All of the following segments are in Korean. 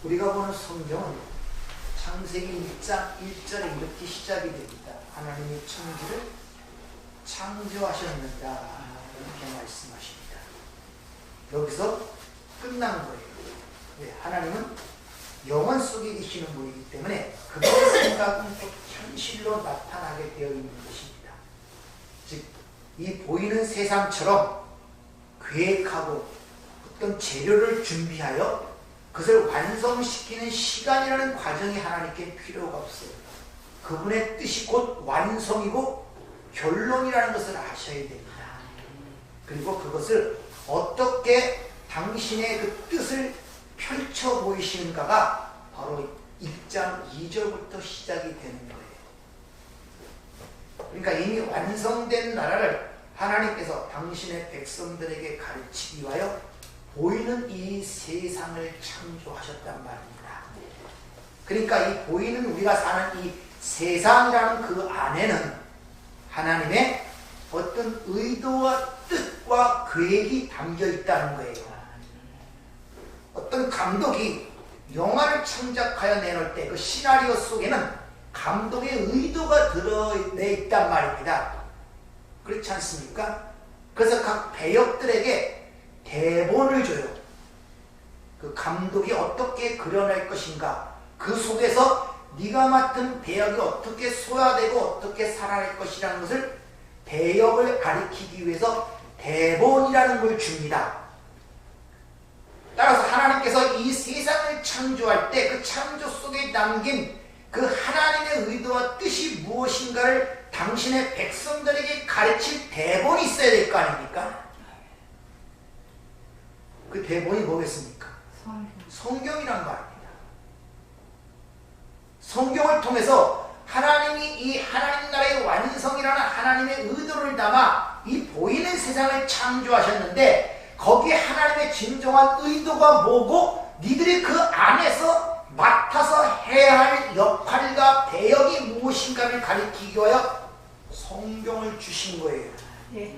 우리가 보는 성경은 창세기 1장 1절에 이렇게 시작이 됩니다. 하나님이 천지를 창조하셨는다 이렇게 말씀하십니다. 여기서 끝난 거예요. 왜? 하나님은 영원 속에 계시는 분이기 때문에 그분의 생각은 또 현실로 나타나게 되어 있는 것입니다. 즉, 이 보이는 세상처럼 계획하고 어떤 재료를 준비하여 그것을 완성시키는 시간이라는 과정이 하나님께 필요가 없어요. 그분의 뜻이 곧 완성이고 결론이라는 것을 아셔야 됩니다. 그리고 그것을 어떻게 당신의 그 뜻을 펼쳐 보이시는가가 바로 1장 2절부터 시작이 되는 거예요. 그러니까 이미 완성된 나라를 하나님께서 당신의 백성들에게 가르치기 위하여 보이는 이 세상을 창조하셨단 말입니다. 그러니까 이 보이는 우리가 사는 이 세상이라는 그 안에는 하나님의 어떤 의도와 뜻과 계획이 담겨 있다는 거예요. 어떤 감독이 영화를 창작하여 내놓을 때 그 시나리오 속에는 감독의 의도가 들어내 있단 말입니다. 그렇지 않습니까? 그래서 각 배역들에게 대본을 줘요. 그 감독이 어떻게 그려낼 것인가, 그 속에서 네가 맡은 배역이 어떻게 소화되고 어떻게 살아날 것이라는 것을 배역을 가리키기 위해서 대본이라는 걸 줍니다. 따라서 하나님께서 이 세상을 창조할 때 그 창조 속에 담긴 그 하나님의 의도와 뜻이 무엇인가를 당신의 백성들에게 가르칠 대본이 있어야 될 거 아닙니까? 그 대본이 뭐겠습니까? 성경이란 말입니다. 성경을 통해서 하나님이 이 하나님 나라의 완성이라는 하나님의 의도를 담아 이 보이는 세상을 창조하셨는데 거기에 하나님의 진정한 의도가 뭐고 니들이 그 안에서 맡아서 해야 할 역할과 배역이 무엇인가를 가리키기 위하여 성경을 주신 거예요. 네.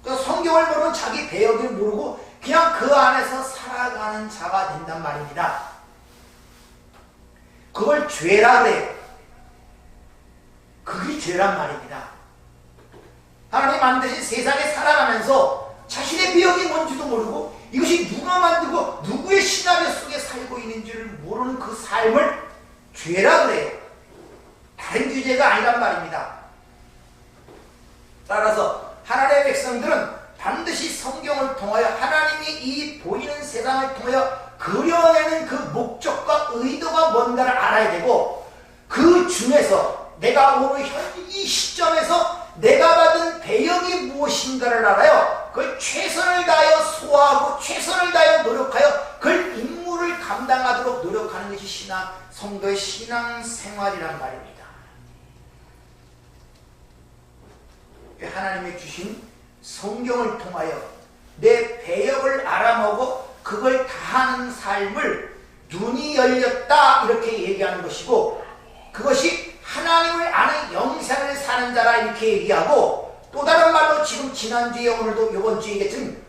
그러니까 성경을 모르면 자기 배역을 모르고 그냥 그 안에서 살아가는 자가 된단 말입니다. 그걸 죄라 그래요. 그게 죄란 말입니다. 하나님 만드신 세상에 살아가면서 자신의 배역이 뭔지도 모르고 이것이 누가 만들고 누구의 시나리오 속에 살고 있는지를 모르는 그 삶을 죄라 그래요. 다른 규제가 아니란 말입니다. 따라서 하나님의 백성들은 반드시 성경을 통하여 하나님이 이 보이는 세상을 통하여 그려내는 그 목적과 의도가 뭔가를 알아야 되고 그 중에서 내가 오늘 이 시점에서 내가 받은 배역이 무엇인가를 알아요. 그걸 최선을 다하여 소화하고 최선을 다하여 노력하여 그걸 임무를 감당하도록 노력하는 것이 성도의 신앙생활이란 말입니다. 하나님이 주신 성경을 통하여 내 배역을 알아먹고 그걸 다하는 삶을 눈이 열렸다 이렇게 얘기하는 것이고 그것이 하나님을 아는 영생을 사는 자라 이렇게 얘기하고 또 다른 말로 지금 지난주에 오늘도 이번주에 얘기했던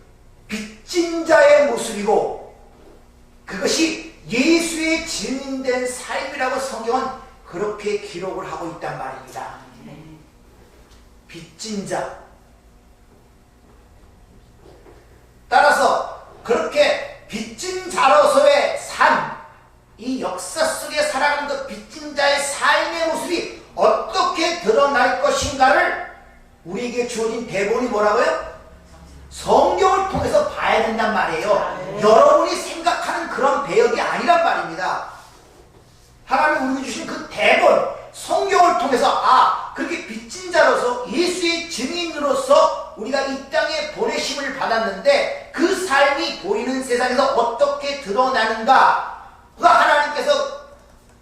빚진 자의 모습이고 그것이 예수의 증인된 삶이라고 성경은 그렇게 기록을 하고 있단 말입니다. 빚진 자. 따라서 그렇게 빚진 자로서의 삶, 이 역사 속에 살아가는 그 빚진 자의 삶의 모습이 어떻게 드러날 것인가를 우리에게 주어진 대본이 뭐라고요? 성경을 통해서 봐야 된단 말이에요. 여러분이 생각하는 그런 배역이 아니란 말입니다. 하나님이 우리에게 주신 그 대본, 성경을 통해서 그렇게 빚진 자로서 예수의 증인으로서 우리가 이 땅에 보내심을 받았는데 그 삶이 보이는 세상에서 어떻게 드러나는가 그가 하나님께서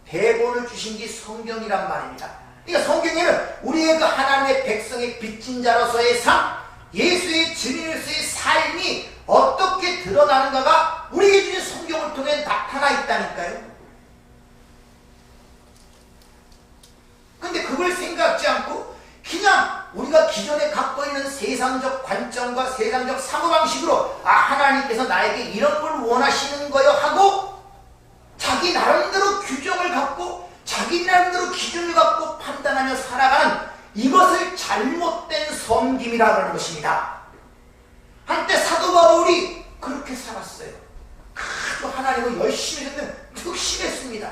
대본을 주신 게 성경이란 말입니다. 그러니까 성경에는 우리의 그 하나님의 백성의 빚진 자로서의 삶, 예수의 증인으로서의 삶이 어떻게 드러나는가가 우리에게 주신 성경을 통해 나타나 있다니까요. 근데 그걸 생각지 않고 그냥 우리가 기존에 갖고 있는 세상적 관점과 세상적 사고방식으로 하나님께서 나에게 이런 걸 원하시는 거요 하고 실천하며 살아가는 이것을 잘못된 섬김이라고 하는 것입니다. 한때 사도 바울이 그렇게 살았어요. 아주 하나님을 열심히 했는데 특심했습니다.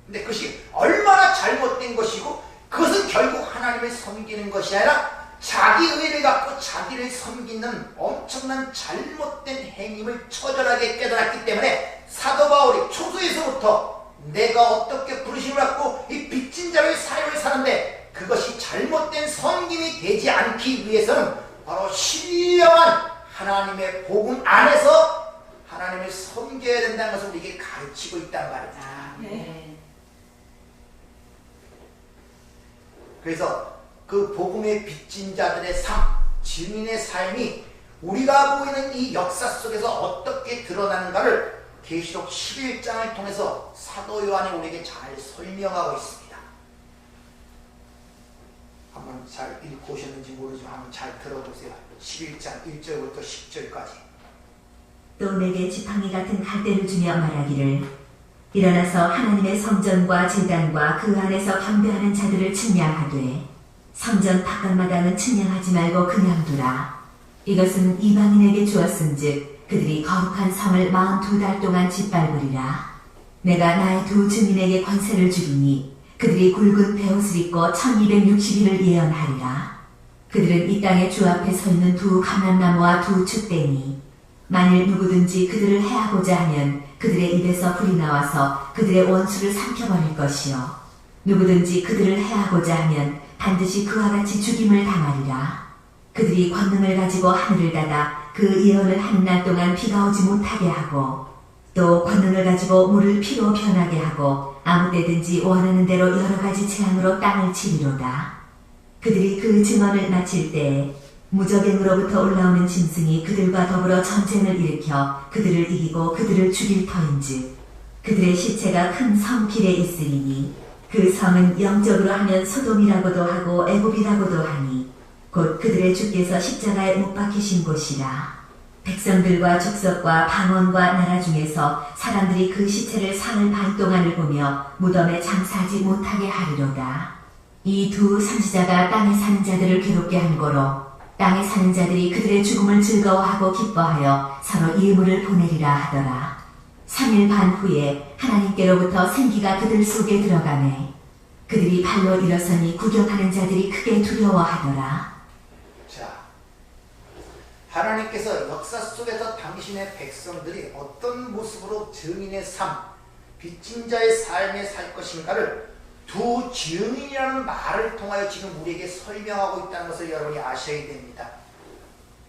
근데 그것이 얼마나 잘못된 것이고 그것은 결국 하나님을 섬기는 것이 아니라 자기 의를 갖고 자기를 섬기는 엄청난 잘못된 행위를 처절하게 깨달았기 때문에 사도 바울이 초소에서부터 내가 어떻게 부르심을 갖고 이 빚진 자의 삶을 사는데 그것이 잘못된 섬김이 되지 않기 위해서는 바로 신령한 하나님의 복음 안에서 하나님을 섬겨야 된다는 것을 우리에게 가르치고 있단 말입니다. 네. 그래서 그 복음의 빚진 자들의 삶, 증인의 삶이 우리가 보이는 이 역사 속에서 어떻게 드러나는가를 계시록 11장을 통해서 사도 요한이 우리에게 잘 설명하고 있습니다. 한번 잘 읽고 오셨는지 모르지만 한번 잘 들어보세요. 11장 1절부터 10절까지. 또 내게 지팡이 같은 갈대를 주며 말하기를 일어나서 하나님의 성전과 제단과 그 안에서 경배하는 자들을 측량하되 성전 바깥마당은 측량하지 말고 그냥 두라. 이것은 이방인에게 주었은즉 그들이 거룩한 성을 42달 동안 짓밟으리라. 내가 나의 두 증인에게 권세를 주리니 그들이 굵은 베옷을 입고 1260일을 예언하리라. 그들은 이 땅의 주 앞에 서 있는 두 감람나무와 두 축대니 만일 누구든지 그들을 해하고자 하면 그들의 입에서 불이 나와서 그들의 원수를 삼켜버릴 것이요 누구든지 그들을 해하고자 하면 반드시 그와 같이 죽임을 당하리라. 그들이 권능을 가지고 하늘을 닫아 그 예언을 하는 날 동안 비가 오지 못하게 하고 또 권능을 가지고 물을 피로 변하게 하고 아무 때든지 원하는 대로 여러 가지 재앙으로 땅을 치리로다. 그들이 그 증언을 마칠 때에 무적행으로부터 올라오는 짐승이 그들과 더불어 전쟁을 일으켜 그들을 이기고 그들을 죽일 터인즉 그들의 시체가 큰 섬 길에 있으리니 그 섬은 영적으로 하면 소돔이라고도 하고 애굽이라고도 하니 곧 그들의 주께서 십자가에 못 박히신 곳이라. 백성들과 족속과 방언과 나라 중에서 사람들이 그 시체를 사흘 반 동안을 보며 무덤에 장사하지 못하게 하리로다. 이 두 선지자가 땅에 사는 자들을 괴롭게 한 거로 땅에 사는 자들이 그들의 죽음을 즐거워하고 기뻐하여 서로 이음을 보내리라 하더라. 3일 반 후에 하나님께로부터 생기가 그들 속에 들어가매 그들이 발로 일어서니 구경하는 자들이 크게 두려워하더라. 자, 하나님께서 역사 속에서 당신의 백성들이 어떤 모습으로 증인의 삶, 빚진 자의 삶에 살 것인가를 두 증인이라는 말을 통하여 지금 우리에게 설명하고 있다는 것을 여러분이 아셔야 됩니다.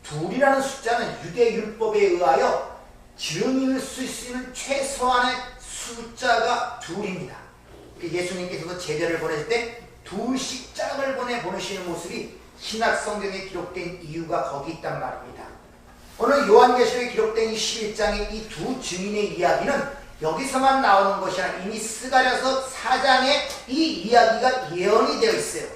둘이라는 숫자는 유대율법에 의하여 증인을 쓸 수 있는 최소한의 숫자가 둘입니다. 예수님께서도 제자를 보낼 때 둘씩 짝을 보내시는 모습이 신약 성경에 기록된 이유가 거기 있단 말입니다. 오늘 요한계시록에 기록된 이 11장의 이 두 증인의 이야기는 여기서만 나오는 것이 아니라 이미 스가랴서 4장에 이 이야기가 예언이 되어 있어요.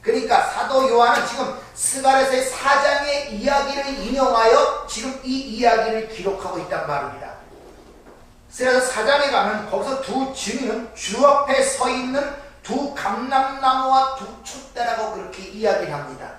그러니까 사도 요한은 지금 스가랴서의 4장의 이야기를 인용하여 지금 이 이야기를 기록하고 있단 말입니다. 스가랴서 4장에 가면 거기서 두 증인은 주 앞에 서 있는 두 감람나무와 두 촛대라고 그렇게 이야기를 합니다.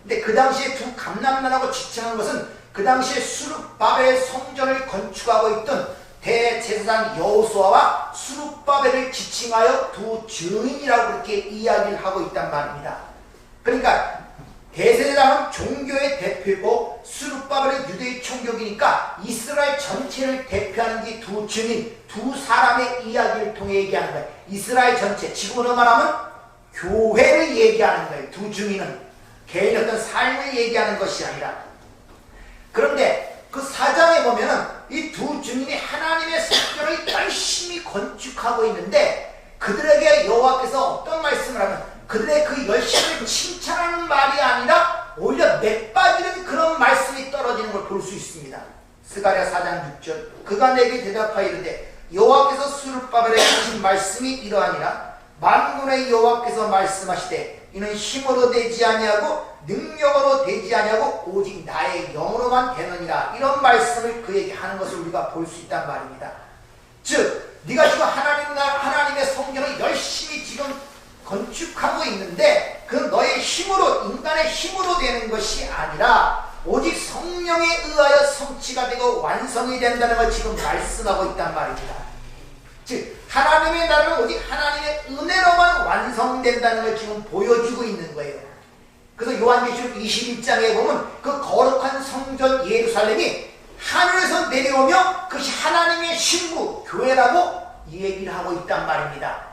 근데 그 당시에 두 감람나무라고 지칭한 것은 그 당시에 수룹바벨 성전을 건축하고 있던 대제사장 여호수아와 수룹바벨을 지칭하여 두 증인이라고 그렇게 이야기를 하고 있단 말입니다. 그러니까 대제사장은 종교의 대표고 수룹바벨은 유대의 총격이니까 이스라엘 전체를 대표하는 게 두 증인, 두 사람의 이야기를 통해 얘기하는 거예요. 이스라엘 전체, 지금으로 말하면 교회를 얘기하는 거예요. 두 증인은 개인의 어떤 삶을 얘기하는 것이 아니라. 그런데 그 4장에 보면은 이 두 증인이 하나님의 성전을 열심히 건축하고 있는데 그들에게 여호와께서 어떤 말씀을 하면 그들의 그 열심을 칭찬하는 말이 아니라 오히려 맥빠지는 그런 말씀이 떨어지는 걸 볼 수 있습니다. 스가랴 4장 6절 그가 내게 대답하여 이르되 여호와께서 수룹바벨에 하신 말씀이 이러하니라. 만군의 여호와께서 말씀하시되 이는 힘으로 되지 아니하고 능력으로 되지 아니하고 오직 나의 영으로만 되느니라. 이런 말씀을 그에게 하는 것을 우리가 볼 수 있단 말입니다. 즉 네가 지금 하나님의 성전을 열심히 지금 건축하고 있는데 그 너의 힘으로, 인간의 힘으로 되는 것이 아니라 오직 성령에 의하여 성취가 되고 완성이 된다는 걸 지금 말씀하고 있단 말입니다. 즉 하나님의 나라는 오직 하나님의 은혜로만 완성된다는 걸 지금 보여주고 있는 거예요. 그래서 요한계시록 21장에 보면 그 거룩한 성전 예루살렘이 하늘에서 내려오며 그것이 하나님의 신부 교회라고 얘기를 하고 있단 말입니다.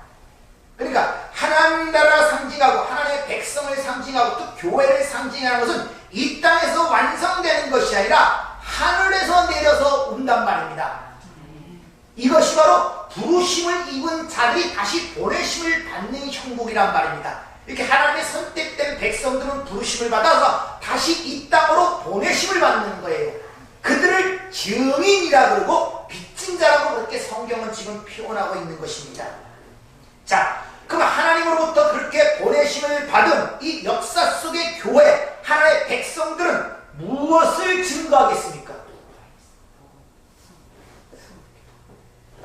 그러니까 하나님 나라를 상징하고 하나님의 백성을 상징하고 또 교회를 상징하는 것은 이 땅에서 완성되는 것이 아니라 하늘에서 내려서 온단 말입니다. 이것이 바로 부르심을 입은 자들이 다시 보내심을 받는 형국이란 말입니다. 이렇게 하나님의 선택된 백성들은 부르심을 받아서 다시 이 땅으로 보내심을 받는 거예요. 그들을 증인이라 그러고 빚진 자라고 그렇게 성경은 지금 표현하고 있는 것입니다. 자, 그럼 하나님으로부터 그렇게 보내심을 받은 이 역사 속의 교회, 하나의 백성들은 무엇을 증거하겠습니까?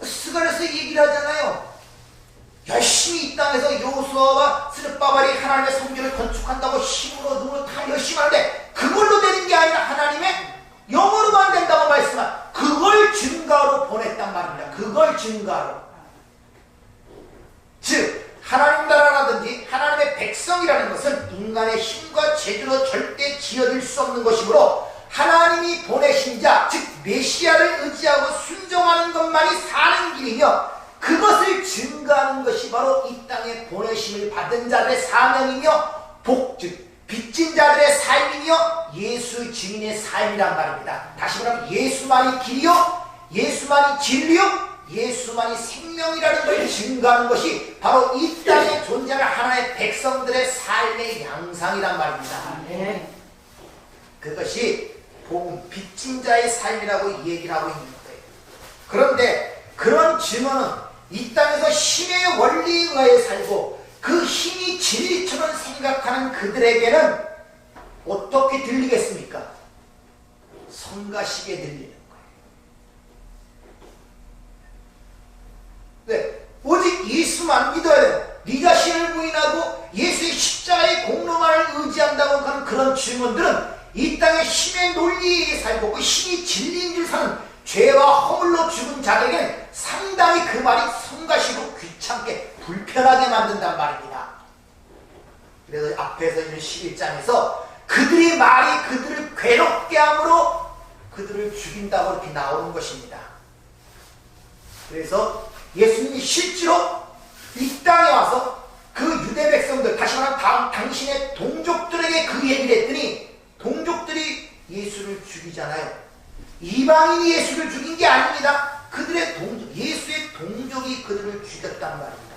스가랴서 얘기를 하잖아요. 열심히 이 땅에서 여호수아와 스룹바벨이 하나님의 성전을 건축한다고 힘으로 눈으로 다 열심히 하는데 그걸로 되는 게 아니라 하나님의 영으로만 된다고 말씀한 그걸 증거로 보냈단 말입니다. 그걸 증거로. 즉 하나님 나라라든지 하나님의 백성이라는 것은 인간의 힘과 재주로 절대 지어질 수 없는 것이므로 하나님이 보내신 자, 즉 메시아를 의지하고 순종하는 것만이 사는 길이며 그것을 증거하는 것이 바로 이 땅에 보내심을 받은 자들의 사명이며 즉 빚진 자들의 삶이며 예수 증인의 삶이란 말입니다. 다시 말하면 예수만이 길이요, 예수만이 진리요, 예수만이 생명이라는 걸 증거하는 것이 바로 이 땅에 존재하는 하나의 백성들의 삶의 양상이란 말입니다. 네. 그것이 복음 빚진 자의 삶이라고 얘기를 하고 있는 거예요. 그런데 그런 증언은 이 땅에서 힘의 원리에 의해 살고 그 힘이 진리처럼 생각하는 그들에게는 어떻게 들리겠습니까? 성가시게 들리는 거예요. 네, 오직 예수만 믿어야 돼요. 네 자신을 부인하고 예수의 십자가의 공로만을 의지한다고 하는 그런 증언들은 이 땅의 힘의 논리에 살고 그 힘이 진리인 줄 사는 죄와 허물로 죽은 자들에게는 상당히 그 말이 성가시고 귀찮게 불편하게 만든단 말입니다. 그래서 앞에서 있는 11장에서 그들의 말이 그들을 괴롭게 함으로 그들을 죽인다고 이렇게 나오는 것입니다. 그래서 예수님이 실제로 이 땅에 와서 그 유대 백성들, 다시 말하면 당신의 동족들에게 그 얘기를 했더니 동족들이 예수를 죽이잖아요. 이방인이 예수를 죽인 게 아닙니다. 그들의 예수의 동족이 그들을 죽였단 말입니다.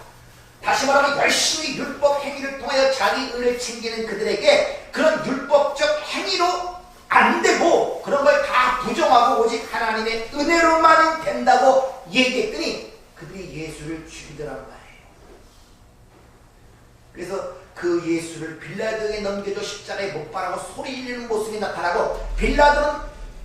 다시 말하면 열심히 율법 행위를 통하여 자기 의를 챙기는 그들에게 그런 율법적 행위로 안 되고 그런 걸 다 부정하고 오직 하나님의 은혜로만 된다고 얘기했더니 그들이 예수를 죽이더란 말이에요. 그래서 그 예수를 빌라도에게 넘겨줘 십자가에 못 박아고 소리 지르는 모습이 나타나고 빌라도는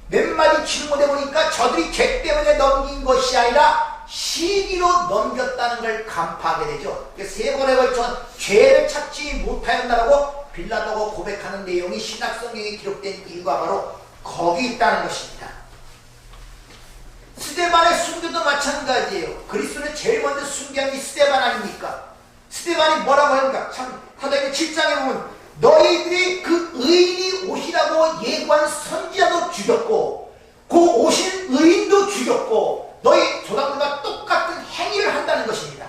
몇 마디 질문해 보니까 저들이 죄 때문에 넘긴 것이 아니라 시기로 넘겼다는 걸 간파하게 되죠. 세 번에 걸쳐 죄를 찾지 못하였다라고 빌라도가 고백하는 내용이 신약성경에 기록된 이유가 바로 거기 있다는 것입니다. 스데반의 순교도 마찬가지예요. 그리스도를 제일 먼저 순교한 게 스데반 아닙니까? 스데반이 뭐라고 합니까? 참 사도행전 7장에 보면 너희들이 그 의인이 오시라고 예고한 선지자도 죽였고 그 오신 의인도 죽였고 너희 조상들과 똑같은 행위를 한다는 것입니다.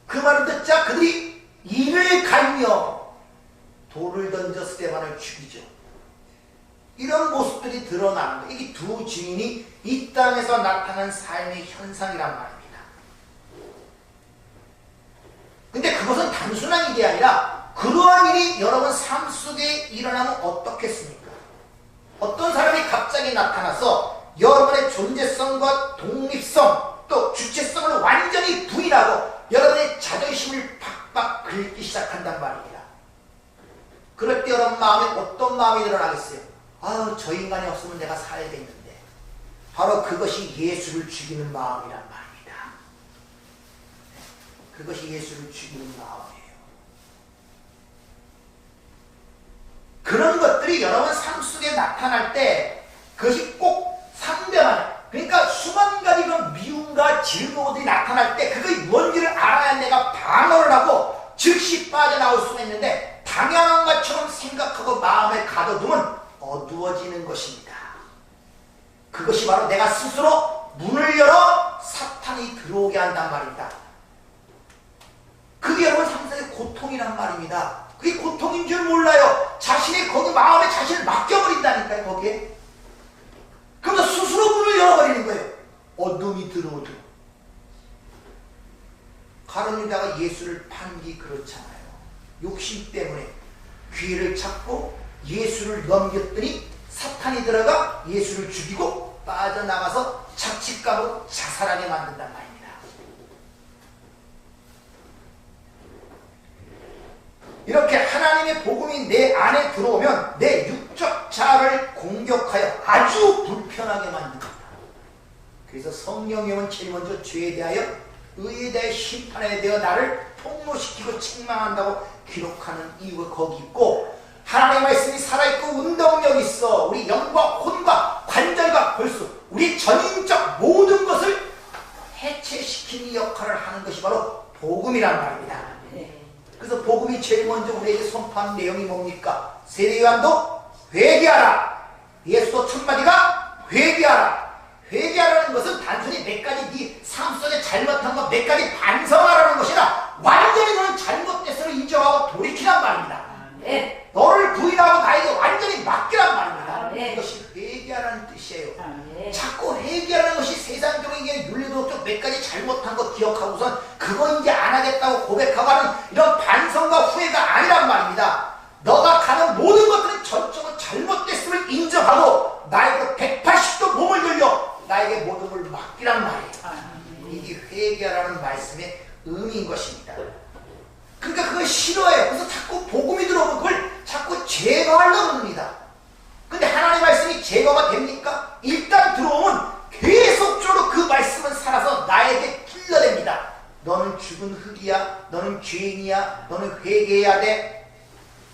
그 말을 듣자 그들이 이를 갈며 돌을 던져 스데반을 죽이죠. 이런 모습들이 드러나는 거예요. 이게 두 증인이 이 땅에서 나타난 삶의 현상이란 말입니다. 근데 그것은 단순한 일이 아니라 그러한 일이 여러분 삶 속에 일어나면 어떻겠습니까? 어떤 사람이 갑자기 나타나서 여러분의 존재성과 독립성 또 주체성을 완전히 부인하고 여러분의 자존심을 팍팍 긁기 시작한단 말입니다. 그럴 때 여러분 마음에 어떤 마음이 일어나겠어요? 아유, 저 인간이 없으면 내가 살아야겠는데. 바로 그것이 예수를 죽이는 마음이란 말입니다. 그것이 예수를 죽이는 마음이에요. 그런 것들이 여러분 삶 속에 나타날 때 그것이 꼭 상대만, 그러니까 수만 가지 그런 미움과 질투들이 나타날 때 그것이 뭔지를 알아야 내가 방어를 하고 즉시 빠져나올 수가 있는데, 당연한 것처럼 생각하고 마음에 가둬두면 어두워지는 것입니다. 그것이 바로 내가 스스로 문을 열어 사탄이 들어오게 한단 말입니다. 그게 여러분 삶 속의 고통이란 말입니다. 그게 고통인 줄 몰라요. 자신이 거기 마음에 자신을 맡겨버린다니까요. 거기에. 그러면 스스로 문을 열어버리는 거예요. 어둠이 들어오죠. 가룟 유다가 예수를 판기 그렇잖아요. 욕심 때문에 기회를 찾고 예수를 넘겼더니 사탄이 들어가 예수를 죽이고 빠져나가서 자칫값으로 자살하게 만든단 말입니다. 이렇게 하나님의 복음이 내 안에 들어오면 내 육적 자아를 공격하여 아주 불편하게 만듭니다. 그래서 성령님은 제일 먼저 죄에 대하여 의에 대해 심판에 대해 나를 폭로시키고 책망한다고 기록하는 이유가 거기 있고, 하나님의 말씀이 살아있고 운동력이 있어 우리 영과 혼과 관절과 골수, 우리 전인적 모든 것을 해체시키는 역할을 하는 것이 바로 복음이란 말입니다. 그래서 복음이 제일 먼저 우리에게 선포한 내용이 뭡니까? 세례요한도 회개하라, 예수도 첫마디가 회개하라. 회개하라는 것은 단순히 몇 가지 네 삶 속에 잘못한 것 몇 가지 반성하라는 것이 아니라 완전히 너는 잘못됐음을 인정하고 돌이키란 말입니다. 너를 부인하고 나에게 완전히 맡기란 말입니다. 이것이 회개하라는 뜻이에요. 자꾸 회개하는 것이 세상적인 게 윤리도 몇 가지 잘못한 것 기억하고선 그거 이제 안 하겠다고 고백하고 하는 이런 반성과 후회가 아니란 말입니다. 너가 가는 모든 것들은 전적으로 잘못됐음을 인정하고 나에게 180도 몸을 돌려 나에게 모든 걸 맡기란 말이에요. 이게 회개하라는 말씀의 의미인 것입니다. 그러니까 그걸 싫어해요. 그래서 자꾸 복음이 들어오면 그걸 자꾸 제거하려고 합니다. 근데 하나님의 말씀이 제거가 됩니까? 일단 들어오면 계속적으로 그 말씀은 살아서 나에게 찔러댑니다. 너는 죽은 흙이야, 너는 죄인이야, 너는 회개해야 돼,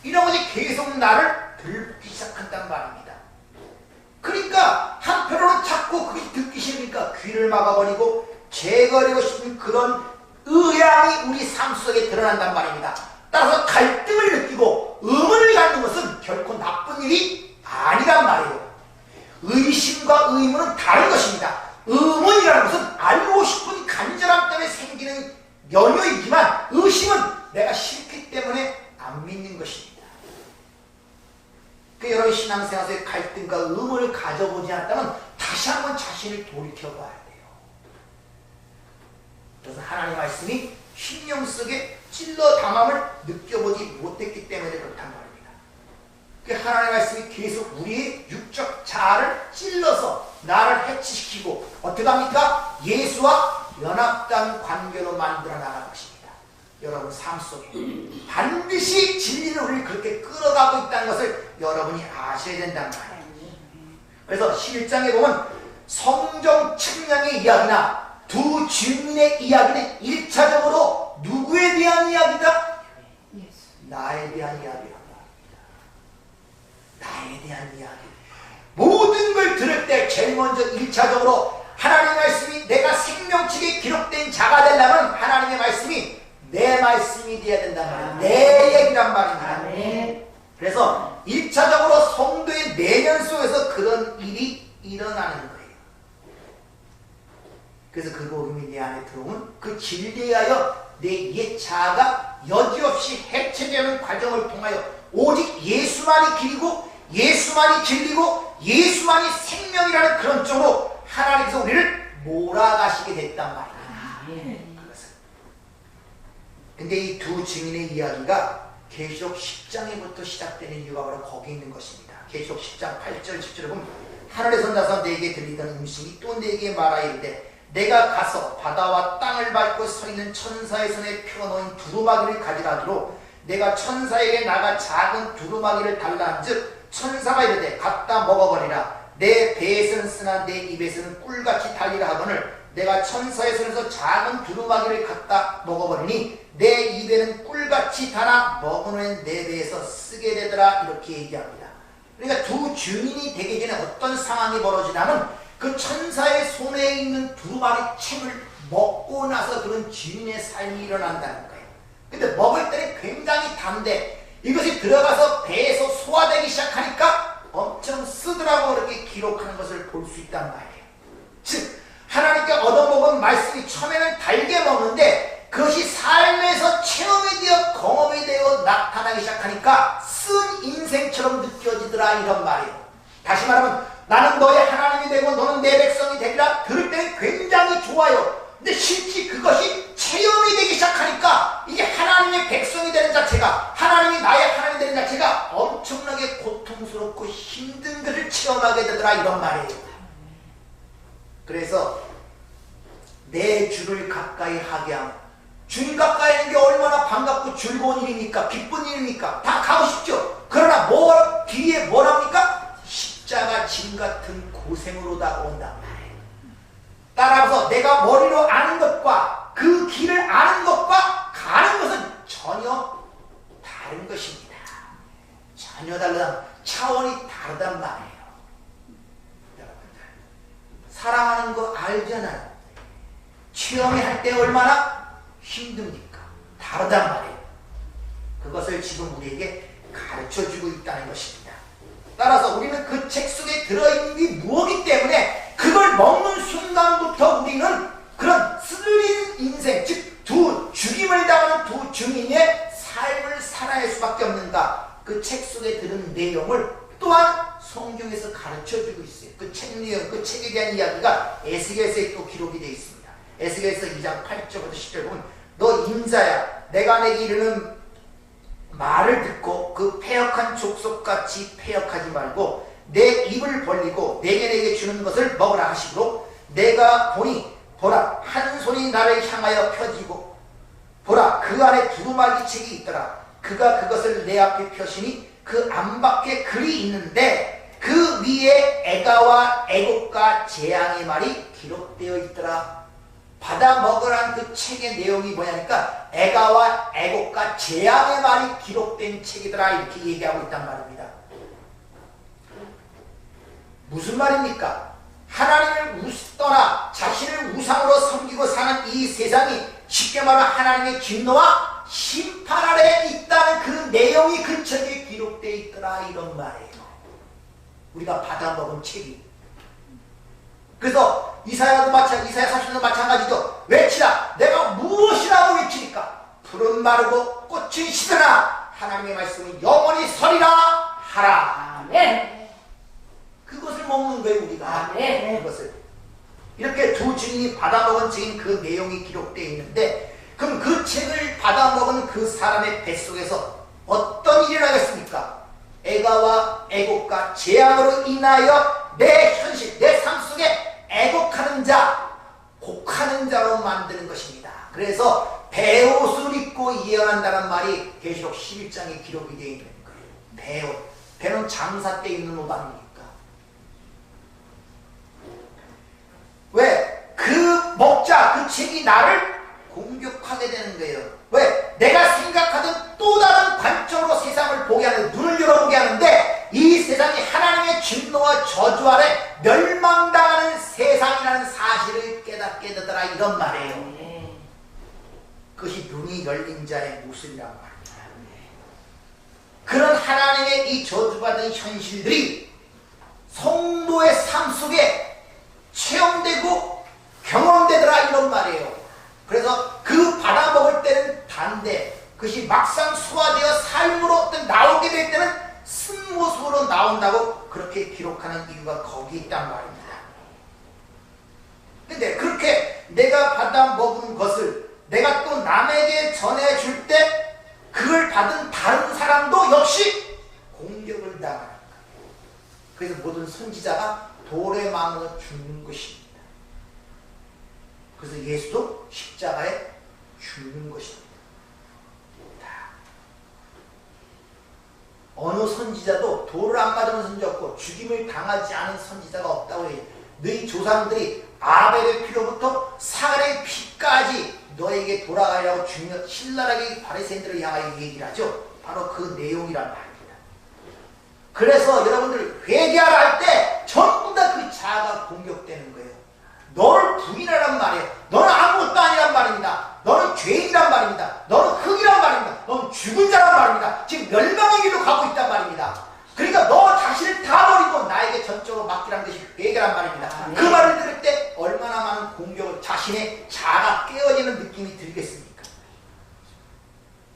이런 것이 계속 나를 들기 시작한단 말입니다. 그러니까 한편으로는 자꾸 그게 듣기 싫으니까 귀를 막아버리고 제거하려고 싶은 그런 의향이 우리 삶 속에 드러난단 말입니다. 따라서 갈등을 느끼고 의문을 갖는 것은 결코 나쁜 일이 아니란 말이에요. 의심과 의문은 다른 것입니다. 의문이라는 것은 알고 싶은 간절함 때문에 생기는 연유이지만, 의심은 내가 싫기 때문에 안 믿는 것입니다. 그 여러분 신앙생활 속에 갈등과 의문을 가져보지 않았다면 다시 한번 자신을 돌이켜봐야 돼요. 그래서 하나님의 말씀이 심령 속에 찔러 담함을 느껴보지 못했기 때문에 그렇단 말입니다. 그 하나님의 말씀이 계속 우리의 육적 자아를 찔러서 나를 해치시키고 어떻게 합니까? 예수와 연합된 관계로 만들어 나가는 것입니다. 여러분 삶 속에 반드시 진리는 우리를 그렇게 끌어가고 있다는 것을 여러분이 아셔야 된단 말이에요. 그래서 11장에 보면 성정 측량의 이야기나 두 주민의 이야기는 1차적으로 누구에 대한 이야기다? 나에 대한 이야기란 말입니다. 나에 대한 이야기. 모든 걸 들을 때 제일 먼저 1차적으로 하나님의 말씀이 내가 생명책에 기록된 자가 되려면 하나님의 말씀이 내 말씀이 되어야 된단 말이에요. 내 얘기란 말입니다. 그래서 1차적으로 성도의 내면 속에서 그런 일이 일어나는 거예요. 그래서 그 복음이 내 안에 들어오면 그 진리하여 내 옛 자아가 여지없이 해체되는 과정을 통하여 오직 예수만이 길이고 예수만이 진리고 예수만이 생명이라는 그런 쪽으로 하나님께서 우리를 몰아가시게 됐단 말이에요. 근데 이 두 증인의 이야기가 계시록 10장에부터 시작되는 이유가 바로 거기 있는 것입니다. 계시록 10장 8절 10절을 보면 하늘에서 나서 내게 들리던 음성이 또 내게 말하 이르되 내가 가서 바다와 땅을 밟고 서 있는 천사의 손에 펴놓은 두루마기를 가지라도록 내가 천사에게 나가 작은 두루마기를 달라 한즉 천사가 이르되 갖다 먹어버리라. 내 배에서는 쓰나 내 입에서는 꿀같이 달리라 하거늘 내가 천사의 손에서 작은 두루마기를 갖다 먹어버리니 내 입에는 꿀같이 달아 먹으면 내 배에서 쓰게 되더라. 이렇게 얘기합니다. 그러니까 두 증인이 되기 전에 어떤 상황이 벌어지냐면 그 천사의 손에 있는 두루마리 책을 먹고 나서 그런 증인의 삶이 일어난다는 거예요. 근데 먹을 때는 굉장히 단데 이것이 들어가서 배에서 소화되기 시작하니까 엄청 쓰더라고 그렇게 기록하는 것을 볼 수 있단 말이에요. 즉 하나님께 얻어먹은 말씀이 처음에는 달게 먹는데 그것이 삶에서 체험이 되어 경험이 되어 나타나기 시작하니까 쓴 인생처럼 느껴지더라 이런 말이에요. 다시 말하면 나는 너의 하나님이 되고 너는 내 백성이 되리라 들을 때는 굉장히 좋아요. 근데 실제 그것이 체험이 되기 시작하니까 이게 하나님의 백성이 되는 자체가 하나님이 나의 하나님이 되는 자체가 엄청나게 고통스럽고 힘든 것을 체험하게 되더라 이런 말이에요. 그래서 내 주를 가까이 하게 함. 주님 가까이 하는 게 얼마나 반갑고 즐거운 일입니까? 기쁜 일입니까? 다 가고 싶죠. 그러나 뒤에 뭐랍니까? 십자가 짐 같은 고생으로 다가온단 말이에요. 따라서 내가 머리로 아는 것과 그 길을 아는 것과 가는 것은 전혀 다른 것입니다. 전혀 다르다. 차원이 다르단 말이에요. 여러분들 사랑하는 거 알잖아요. 체험할 때 얼마나 힘듭니까? 다르단 말이에요. 그것을 지금 우리에게 가르쳐주고 있다는 것입니다. 따라서 우리는 그 책 속에 들어있는 게 무엇이기 때문에 그걸 먹는 순간부터 우리는 그런 쓰들린 인생, 즉 두 죽임을 당하는 두 증인의 삶을 살아낼 수밖에 없는가. 그 책 속에 들은 내용을 또한 성경에서 가르쳐주고 있어요. 그 책 내용, 그 책에 대한 이야기가 에스겔서에 또 기록이 되어 있습니다. 에스겔서 2장 8절부터 10절 보면 너 인자야 내가 내게 이르는 말을 듣고 그 패역한 족속같이 패역하지 말고 내 입을 벌리고 내게 주는 것을 먹으라 하시므로 내가 보니 보라 한 손이 나를 향하여 펴지고 보라 그 안에 두루마기 책이 있더라. 그가 그것을 내 앞에 펴시니 그 안밖에 글이 있는데 그 위에 애가와 애곡과 재앙의 말이 기록되어 있더라. 받아 먹으라는 그 책의 내용이 뭐냐니까 애가와 애곡과 재앙의 말이 기록된 책이더라 이렇게 얘기하고 있단 말입니다. 무슨 말입니까? 하나님을 떠나 자신을 우상으로 섬기고 사는 이 세상이 쉽게 말하면 하나님의 진노와 심판 아래에 있다는 그 내용이 그 책에 기록되어 있더라 이런 말이에요. 우리가 받아 먹은 책이. 그래서 이사야도 이사야 40도 마찬가지죠. 외치라. 내가 무엇이라고 외치니까 풀은 마르고 꽃은 시드나 하나님의 말씀은 영원히 서리라 하라. 아멘. 그것을 먹는 거예요 우리가. 아멘. 그것을 이렇게 두 증인이 받아먹은 책인 그 내용이 기록되어 있는데 그럼 그 책을 받아먹은 그 사람의 뱃속에서 어떤 일을 하겠습니까? 애가와 애곡과 재앙으로 인하여 내 현실, 내 삶 속에 애곡하는 자, 곡하는 자로 만드는 것입니다. 그래서 배옷을 입고 예언한다는 말이 계시록 11장에 기록이 되어 있는 거예요. 배옷. 배는 장사 때 입는 옷 아닙니까? 왜? 그 먹자, 그 책이 나를 공격하게 되는 거예요. 왜? 내가 생각하던 또 다른 관점으로 세상을 보게 하는, 눈을 열어보게 하는데 이 세상이 하나님의 진노와 저주 아래 멸망당하는 세상이라는 사실을 깨닫게 되더라 이런 말이에요. 그것이 눈이 열린 자의 모습이란 말입니다. 그런 하나님의 이 저주받은 현실들이 성도의 삶 속에 체험되고 경험되더라 이런 말이에요. 그래서 그 받아먹을 때는 단데 그것이 막상 소화되어 삶으로 어떤 나오게 될 때는 쓴 모습으로 나온다고 그렇게 기록하는 이유가 거기 있단 말입니다. 근데 그렇게 내가 받아먹은 것을 내가 또 남에게 전해줄 때 그걸 받은 다른 사람도 역시 공격을 당하는 거예요. 그래서 모든 선지자가 돌에 맞아 죽는 것입니다. 그래서 예수도 십자가에 죽는 것입니다. 어느 선지자도 돌을 안 맞은 선지자 없고 죽임을 당하지 않은 선지자가 없다고 해요. 너희 조상들이 아벨의 피로부터 사울의 피까지 너에게 돌아가려고 신랄하게 바리새인들을 향하여 얘기를 하죠. 바로 그 내용이란 말입니다. 그래서 여러분들 회개하라 할 때 전부 다 그 자아가 공격되는 거예요. 너를 부인하란 말이에요. 너는 아무것도 아니란 말입니다. 너는 죄인이란 말입니다. 너는 흙이란 말입니다. 너는 죽은 자란 말입니다. 지금 멸망의 길로 가고 있단 말입니다. 그러니까 너 자신을 다 버리고 나에게 전적으로 맡기라는 것이 회개란 말입니다. 그 말을 들을 때 얼마나 많은 공격을 자신의 자아가 깨어지는 느낌이 들겠습니까?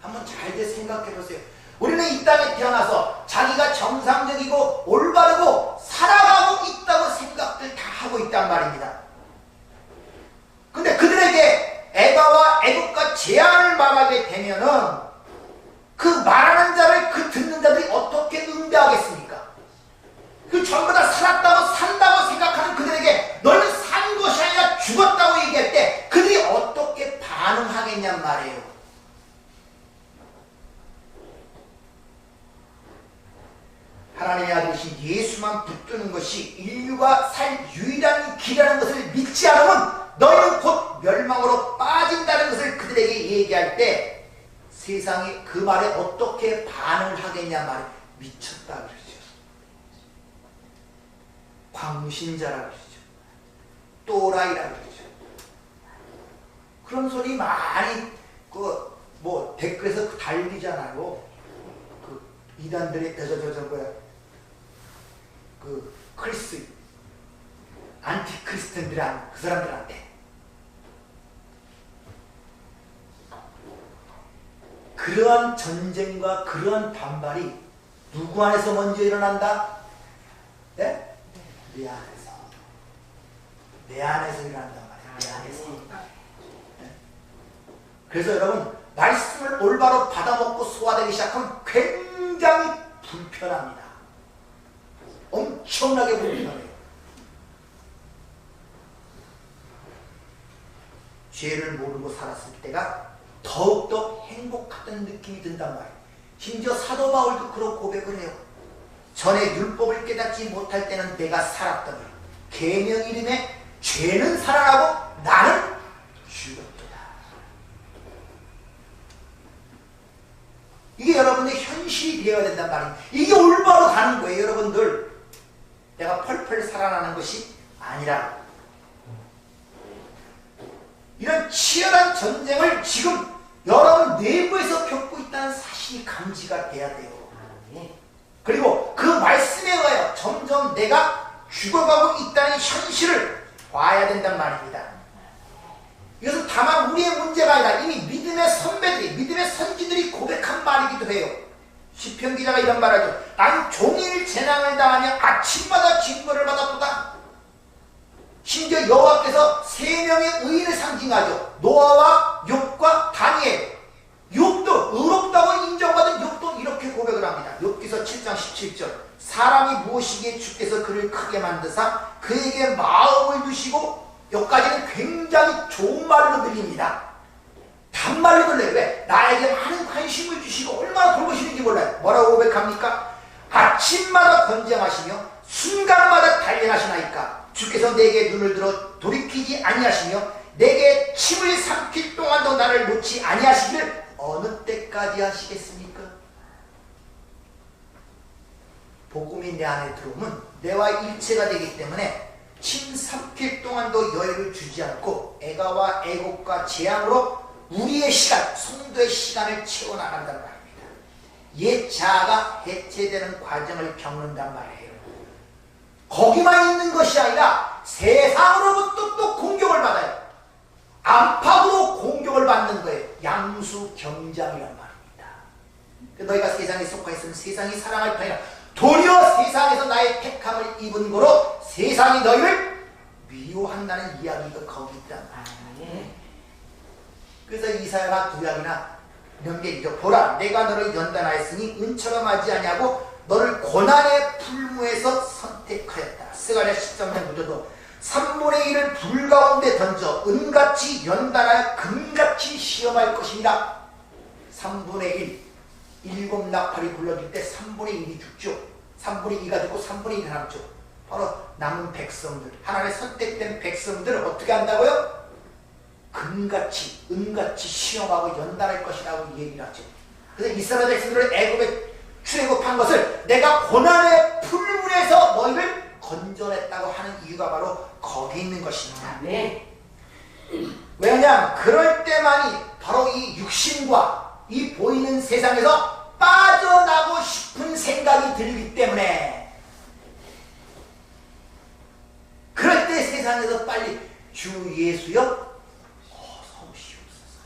한번 잘들 생각해 보세요. 우리는 이 땅에 태어나서 자기가 정상적이고 올바르고 살아가고 있다고 생각들 다 하고 있단 말입니다. 근데 그들에게 에바와 애국과 재앙을 말하게 되면은 그 말하는 자를 그 듣는 자들이 어떻게 응대하겠습니까? 그 전부 다 살았다고 산다고 생각하는 그들에게 너는 산 것이 아니라 죽었다고 얘기할 때 그들이 어떻게 반응하겠냔 말이에요. 하나님의 아들이신 예수만 붙드는 것이 인류가 살 유일한 길이라는 것을 믿지 않으면 너희는 곧 멸망으로 빠진다는 것을 그들에게 얘기할 때 세상이 그 말에 어떻게 반응을 하겠냐 말이에요. 미쳤다 그러죠. 광신자라 그러죠. 또라이라 그러죠. 그런 소리 많이 댓글에서 달리잖아요. 그 이단들의 안티크리스천들한 그 사람들한테 그러한 전쟁과 그러한 반발이 누구 안에서 먼저 일어난다? 네? 내 안에서. 내 안에서 일어난단 말이야. 내 안에서. 네? 그래서 여러분 말씀을 올바로 받아먹고 소화되기 시작하면 굉장히 불편합니다. 엄청나게 불편해요. 죄를 모르고 살았을 때가 더욱더 행복하다는 느낌이 든단 말이에요. 심지어 사도 바울도 그런 고백을 해요. 전에 율법을 깨닫지 못할 때는 내가 살았더니 계명 이름에 죄는 살아나고 나는 죽었도다. 이게 여러분의 현실이 되어야 된단 말이에요. 이게 올바로 가는 거예요. 여러분들 내가 펄펄 살아나는 것이 아니라 이런 치열한 전쟁을 지금 여러분 내부에서 겪고 있다는 사실이 감지가 돼야 돼요. 그리고 그 말씀에 의하여 점점 내가 죽어가고 있다는 현실을 봐야 된단 말입니다. 이것은 다만 우리의 문제가 아니라 이미 믿음의 선배들이, 믿음의 선지들이 고백한 말이기도 해요. 시편 기자가 이런 말하죠. 난 종일 재난을 당하며 아침마다 징벌을 받았도다. 심지어 여호와께서 세 명의 의인을 상징하죠. 노아와 욥과 다니엘. 욥도 의롭다고 인정받은 욥도 이렇게 고백을 합니다. 욥기서 7장 17절. 사람이 무엇이기에 주께서 그를 크게 만드사 그에게 마음을 두시고, 여기까지는 굉장히 좋은 말로 들립니다. 단말로 들려요. 왜? 나에게 많은 관심을 주시고 얼마나 돌보시는지 몰라요. 뭐라고 고백합니까? 아침마다 권장하시며 순간마다 단련하시나이까. 주께서 내게 눈을 들어 돌이키지 아니하시며 내게 침을 삼킬 동안도 나를 놓지 아니하시기를 어느 때까지 하시겠습니까? 복음이 내 안에 들어오면 내와 일체가 되기 때문에 침 삼킬 동안도 여유를 주지 않고 애가와 애곡과 재앙으로 우리의 시간, 성도의 시간을 채워나간단 말입니다. 옛 자아가 해체되는 과정을 겪는단 말이에요. 거기만 있는 것이 아니라 세상으로부터 또 공격을 받아요. 안팎으로 공격을 받는 거예요. 양수경장이란 말입니다. 너희가 세상에 속하 있으면 세상이 사랑할 터이나 도리어 세상에서 나의 택함을 입은 거로 세상이 너희를 미워한다는 이야기가 거기 있단 말이에요. 그래서 이사야가 구약이나 명계기죠. 보라, 내가 너를 연단하였으니 은처럼 하지 아니하고 너를 고난의 풀무에서 선택하였다. 스가랴 13장 구절도 3분의 1을 불 가운데 던져 은같이 연단하여 금같이 시험할 것입니다. 3분의 1. 일곱 나팔이 불러질 때 3분의 1이 죽죠. 3분의 2가 죽고 3분의 1이 남죠. 바로 남은 백성들, 하나님의 선택된 백성들을 어떻게 한다고요? 금같이 은같이 시험하고 연단할 것이라고 얘기를 하죠. 그래서 이스라엘 백성들을 애굽에 출애굽한 것을 내가 고난의 풀문에서 너희를 건져냈다고 하는 이유가 바로 거기 있는 것입니다. 네. 왜냐하면 그럴 때만이 바로 이 육신과 이 보이는 세상에서 빠져나고 싶은 생각이 들기 때문에, 그럴 때 세상에서 빨리 주 예수여 서오시옵소서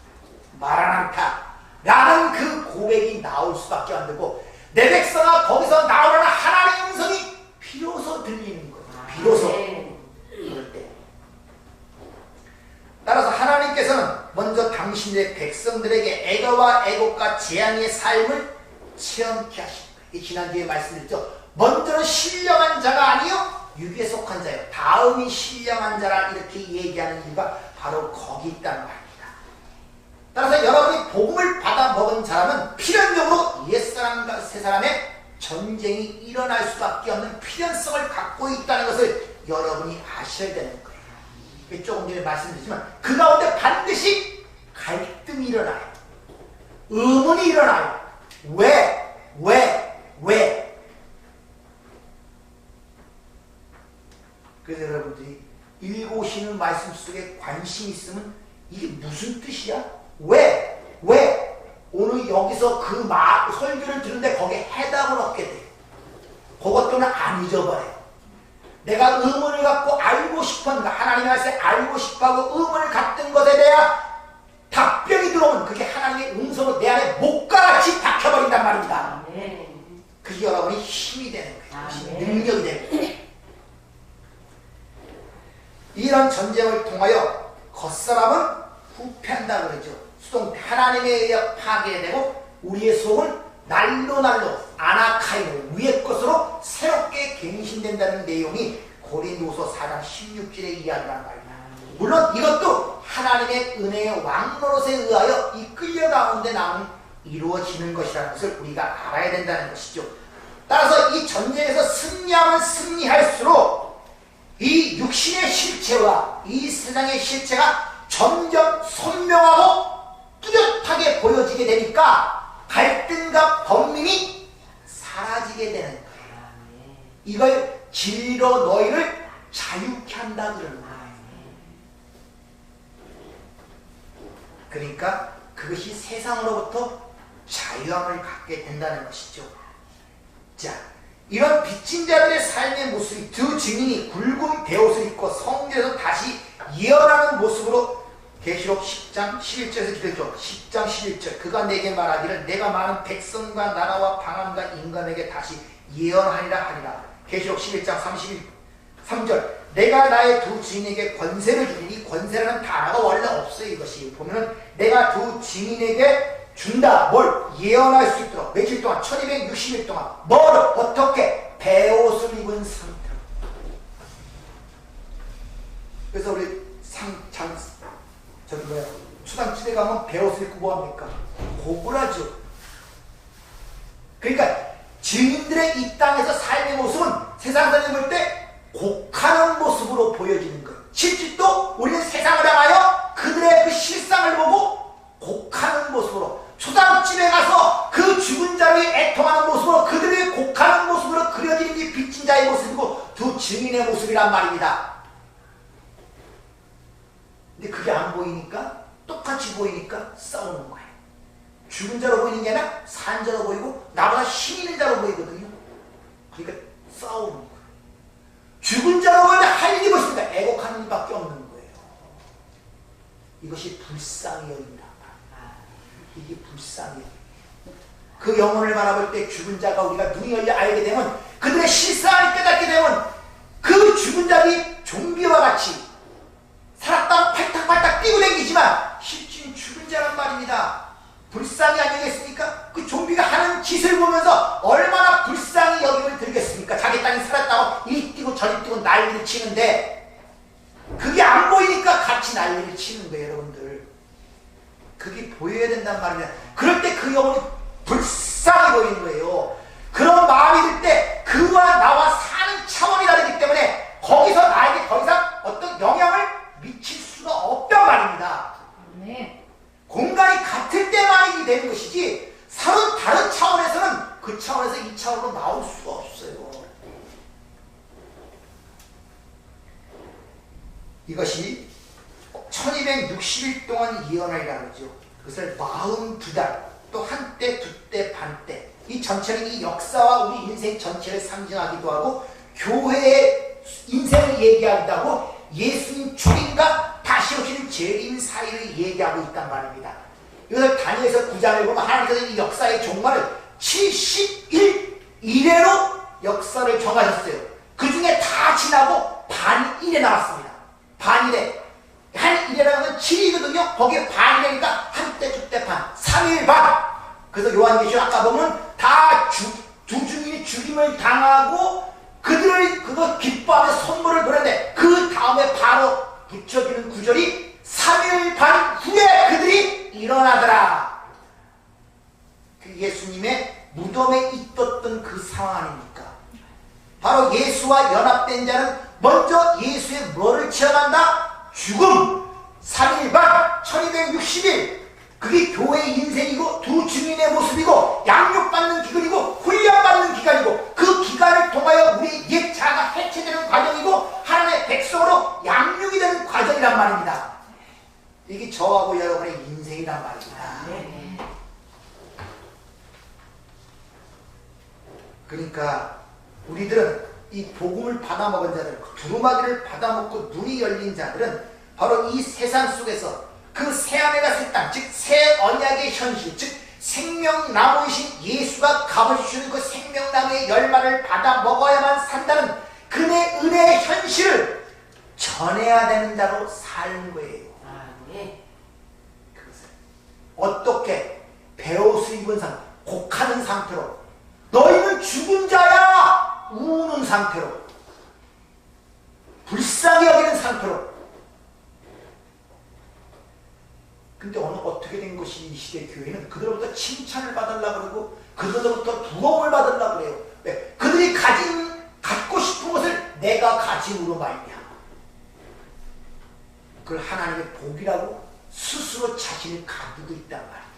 마라나타 라는 그 고백이 나올 수밖에 안 되고, 내 백성아 거기서 나오라는 하나님의 음성이 비로소 들리는 거예요. 비로소. 그럴 때. 따라서 하나님께서는 먼저 당신의 백성들에게 애가와 애곡과 재앙의 삶을 체험케 하신 거예요. 지난주에 말씀드렸죠. 먼저는 신령한 자가 아니요 육에 속한 자예요. 다음이 신령한 자라 이렇게 얘기하는 이유가 바로 거기 있다는 말입니다. 따라서 여러분이 복음을 받아 먹은 사람은 필연적으로 옛사람과 새사람의 전쟁이 일어날 수밖에 없는 필연성을 갖고 있다는 것을 여러분이 아셔야 되는 거예요. 조금 전에 말씀드렸지만 그 가운데 반드시 갈등이 일어나요. 의문이 일어나요. 왜? 그래서 여러분들이 읽으시는 말씀 속에 관심 있으면 이게 무슨 뜻이야? 왜? 오늘 여기서 그 설교를 듣는데 거기에 해답을 얻게 돼. 그것들은 안 잊어버려요. 내가 의문을 갖고 알고 싶은, 하나님의 말씀에 알고 싶어하고 의문을 갖던 것에 대한 답변이 들어오면 그게 하나님의 음성으로 내 안에 목가같이 박혀버린단 말입니다. 그게 여러분이 힘이 되는 거예요. 능력이 되는 거예요. 이런 전쟁을 통하여 겉사람은 후패한다 그러죠. 하나님에 의해 파괴되고 우리의 속은 날로 아나카이로 위의 것으로 새롭게 갱신된다는 내용이 고린도서 4장 16절의 이야기란 말입니다. 물론 이것도 하나님의 은혜의 왕노릇에 의하여 이 끌려 가운데 이루어지는 것이라는 것을 우리가 알아야 된다는 것이죠. 따라서 이 전쟁에서 승리하면 승리할수록 이 육신의 실체와 이 세상의 실체가 점점 선명하고 뚜렷하게 보여지게 되니까 갈등과 번민이 사라지게 되는 거예요. 이걸 진리로 너희를 자유케 한다 그러는 거예요. 그러니까 그것이 세상으로부터 자유함을 갖게 된다는 것이죠. 자, 이런 빚진 자들의 삶의 모습이 두 증인이 굵은 베옷을 입고 성전에서 다시 예언하는 모습으로 계시록 10장 11절에서 기록했죠. 10장 11절 그가 내게 말하기를 내가 많은 백성과 나라와 방언과 인간에게 다시 예언하리라 하리라. 계시록 11장 33절 내가 나의 두 증인에게 권세를 주니, 이 권세라는 단어가 원래 없어요. 이것이 보면은 내가 두 증인에게 준다. 뭘? 예언할 수 있도록 며칠 동안 1260일 동안 뭐를 어떻게? 베옷을 입은 상태로. 그래서 우리 수당집에 가면 베옷을 입고 뭐합니까? 고불하죠. 그러니까 증인들의 이 땅에서 삶의 모습은 세상 사람이 볼 때 곡하는 모습으로 보여지는 거예요. 실제로 우리는 세상을 향하여 그들의 그 실상을 보고 곡하는 모습으로, 초상집에 가서 그 죽은 자를 애통하는 모습으로 그들의 곡하는 모습으로 그려지는 이 빚진 자의 모습이고 두 증인의 모습이란 말입니다. 근데 그게 안 보이니까, 똑같이 보이니까 싸우는 거예요. 죽은 자로 보이는 게 아니라 산 자로 보이고 나보다 힘 있는 자로 보이거든요. 그러니까 싸우는 거예요. 죽은 자로 보이는데 할 일이 무엇입니까? 애곡하는 일밖에 없는 거예요. 이것이 불쌍이여입니다. 이게 불쌍이에요. 그 영혼을 바라볼 때 죽은 자가 우리가 눈이 열려 알게 되면, 그들의 실상을 깨닫게 되면 그 죽은 자들이 좀비와 같이 살았다 팔딱팔딱 뛰고 다니지만 실제는 죽은 자란 말입니다. 불쌍히 아니겠습니까? 그 좀비가 하는 짓을 보면서 얼마나 불쌍히 여김을 들겠습니까? 자기 땅이 살았다고 이리 뛰고 저리 뛰고 난리를 치는데 그게 안 보이니까 같이 난리를 치는 거예요. 여러분들, 그게 보여야 된단 말이에요. 그럴 때 그 영혼이 불쌍히 불쌍히 보이는 거예요. 그런 마음이 들 때 그와 나와 사는 차원이 다르기 때문에 거기서 나에게 더 이상 어떤 영향을 미칠 수가 없단 말입니다. 네. 공간이 같을 때만이 되는 것이지 서로 다른 차원에서는 그 차원에서 이 차원으로 나올 수가 없어요. 이것이 1260일 동안 예언하리라 그러죠. 그것을 42달, 또 한때, 두때, 반때, 이 전체는 이 역사와 우리 인생 전체를 상징하기도 하고 교회의 인생을 얘기하기도 하고 예수님 초림과 다시 오시는 재림 사이를 얘기하고 있단 말입니다. 이것을 다니엘서 9장을 보면 하나님께서 이 역사의 종말을 70일 이내로 역사를 정하셨어요. 그 중에 다 지나고 반일에 나왔습니다. 반일에. 한 일이라는 건 7이거든요. 거기에 반이니까 한때, 두때, 반, 3일 반. 그래서 요한계시록 아까 보면 다 두 주민이 죽임을 당하고 그들을 그거 기뻐하며 선물을 보냈는데 그 다음에 바로 붙여주는 구절이 3일 반 후에 그들이 일어나더라. 그 예수님의 무덤에 있었던 그 상황 아닙니까? 바로 예수와 연합된 자는 먼저 예수의 뭐를 체험한다? 죽음. 3일 반 1260일. 그게 교회의 인생이고 두 증인의 모습이고 양육받는 기간이고 훈련받는 기간이고 그 기간을 통하여 우리 옛 자가 해체되는 과정이고 하나님의 백성으로 양육이 되는 과정이란 말입니다. 이게 저하고 여러분의 인생이란 말입니다. 네. 그러니까 우리들은 이 복음을 받아먹은 자들, 두루마기를 받아먹고 눈이 열린 자들은 바로 이 세상 속에서 그 새하늘과 새 땅, 즉 새 언약의 현실, 즉 생명나무이신 예수가 값어주시는 그 생명나무의 열매를 받아 먹어야만 산다는 그의 은혜의 현실을 전해야 되는 자로 사는 거예요. 아, 네. 그것을 어떻게 배옷을 입은 상태, 곡하는 상태로 너희는 죽은 자야 우는 상태로 불쌍히 여기는 상태로. 근데 오늘 어떻게 된 것이 이 시대 교회는 그들로부터 칭찬을 받으려고 그러고 그들로부터 부러움을 받으려고 그래요. 왜? 그들이 갖고 싶은 것을 내가 가짐으로 말이야. 그걸 하나님의 복이라고 스스로 자신을 가두고 있단 말입니다.